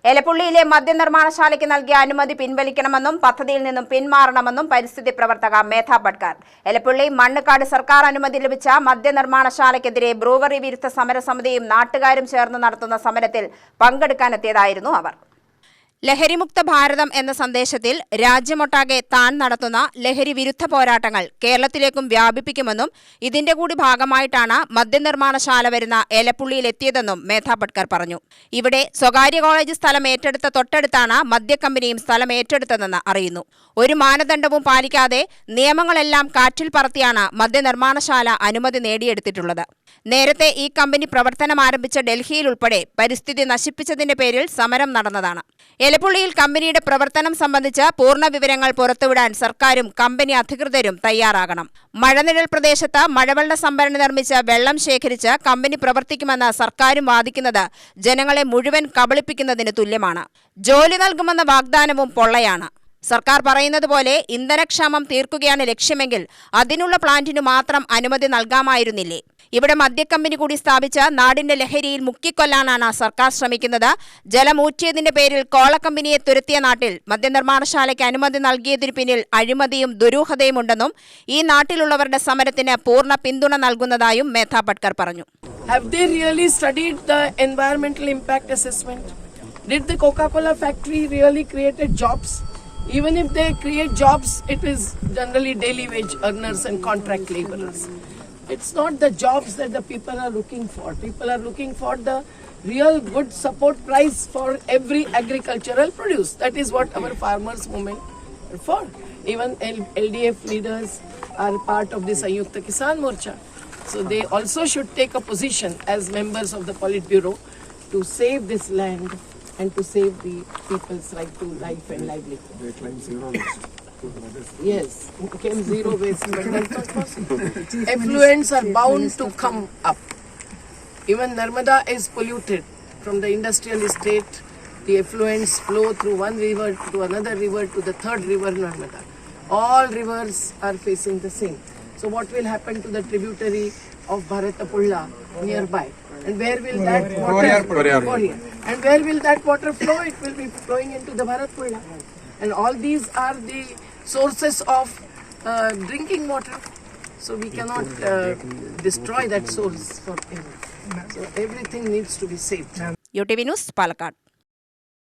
എലപ്പുള്ളിയിലെ മദ്യനിർമ്മാണശാലയ്ക്ക് നൽകിയ അനുമതി പിൻവലിക്കണമെന്നും പദ്ധതിയിൽ നിന്നും പിന്മാറണമെന്നും പരിസ്ഥിതി പ്രവർത്തക മേധാ ഭട്കർ. എലപ്പുള്ളി മണ്ണുകാട് സർക്കാർ അനുമതി ലഭിച്ച മദ്യനിർമ്മാണശാലയ്ക്കെതിരെ ബ്രൂവറി വിരുദ്ധ സമരസമിതിയും നാട്ടുകാരും ചേർന്ന് നടത്തുന്ന സമരത്തിൽ പങ്കെടുക്കാനെത്തിയതായിരുന്നു അവർ. ലഹരിമുക്ത ഭാരതം എന്ന സന്ദേശത്തിൽ രാജ്യമൊട്ടാകെ താൻ നടത്തുന്ന ലഹരി വിരുദ്ധ പോരാട്ടങ്ങൾ കേരളത്തിലേക്കും വ്യാപിപ്പിക്കുമെന്നും ഇതിന്റെ കൂടി ഭാഗമായിട്ടാണ് മദ്യനിർമ്മാണശാല വരുന്ന എലപ്പുള്ളിയിലെത്തിയതെന്നും മേധാ ഭട്കർ പറഞ്ഞു. ഇവിടെ സ്വകാര്യ കോളേജ് സ്ഥലം ഏറ്റെടുത്ത തൊട്ടടുത്താണ് മദ്യക്കമ്പനിയും സ്ഥലം ഏറ്റെടുത്തതെന്ന് അറിയുന്നു. ഒരു മാനദണ്ഡവും പാലിക്കാതെ നിയമങ്ങളെല്ലാം കാറ്റിൽ പറത്തിയാണ് മദ്യനിർമ്മാണശാല അനുമതി നേടിയെടുത്തിട്ടുള്ളത്. നേരത്തെ ഈ കമ്പനി പ്രവർത്തനം ആരംഭിച്ച ഡൽഹിയിൽ ഉൾപ്പെടെ പരിസ്ഥിതി നശിപ്പിച്ചതിന്റെ പേരിൽ സമരം നടന്നതാണ്. എലപ്പുള്ളിയിൽ കമ്പനിയുടെ പ്രവർത്തനം സംബന്ധിച്ച പൂർണ്ണ വിവരങ്ങൾ പുറത്തുവിടാൻ സർക്കാരും കമ്പനി അധികൃതരും തയ്യാറാകണം. മഴനിഴൽ പ്രദേശത്ത് മഴവെള്ള സംഭരണി നിർമ്മിച്ച് വെള്ളം ശേഖരിച്ച് കമ്പനി പ്രവർത്തിക്കുമെന്ന് സർക്കാരും വാദിക്കുന്നത് ജനങ്ങളെ മുഴുവൻ കബളിപ്പിക്കുന്നതിന് തുല്യമാണ്. ജോലി നൽകുമെന്ന വാഗ്ദാനവും പൊള്ളയാണ്. സർക്കാർ പറയുന്നത് പോലെ ഇന്ധനക്ഷാമം തീർക്കുകയാണ് ലക്ഷ്യമെങ്കിൽ അതിനുള്ള പ്ലാന്റിനു മാത്രം അനുമതി നൽകാമായിരുന്നില്ലേ? ഇവിടെ മദ്യക്കമ്പനി കൂടി സ്ഥാപിച്ച് നാടിന്റെ ലഹരിയിൽ മുക്കിക്കൊല്ലാനാണ് സർക്കാർ ശ്രമിക്കുന്നത്. ജലമൂറ്റിയതിന്റെ പേരിൽ കോളക്കമ്പനിയെ തുരത്തിയ നാട്ടിൽ മദ്യനിർമ്മാണശാലയ്ക്ക് അനുമതി നൽകിയതിനു പിന്നിൽ അഴിമതിയും ദുരൂഹതയും ഉണ്ടെന്നും ഈ നാട്ടിലുള്ളവരുടെ സമരത്തിന് പൂർണ്ണ പിന്തുണ നൽകുന്നതായും മേധാ ഭട്കർ പറഞ്ഞു. Have they really studied the environmental impact assessment? Did the Coca-Cola factory really created jobs? Even if they create jobs, it is generally daily wage earners and contract laborers. It's not the jobs that the people are looking for. People are looking for the real good support price for every agricultural produce. That is what our farmers movement are for. Even LDF leaders are part of this Sanyukta Kisan Morcha. So they also should take a position as members of the Politburo to save this land and to save the people's right to life and livelihood. They claim zero waste. Yes, it came zero waste, but that's not possible. Effluents are bound to come up. Even Narmada is polluted from the industrial estate. The effluents flow through one river to another river to the third river, Narmada. All rivers are facing the same. So what will happen to the tributary of Bharatapulla nearby? And where will that water flow? And where will that water flow? It will be flowing into the Bharatpulla. And all these are the sources of drinking water. So we cannot destroy that source forever. So everything needs to be saved. UTV News, Palakkad.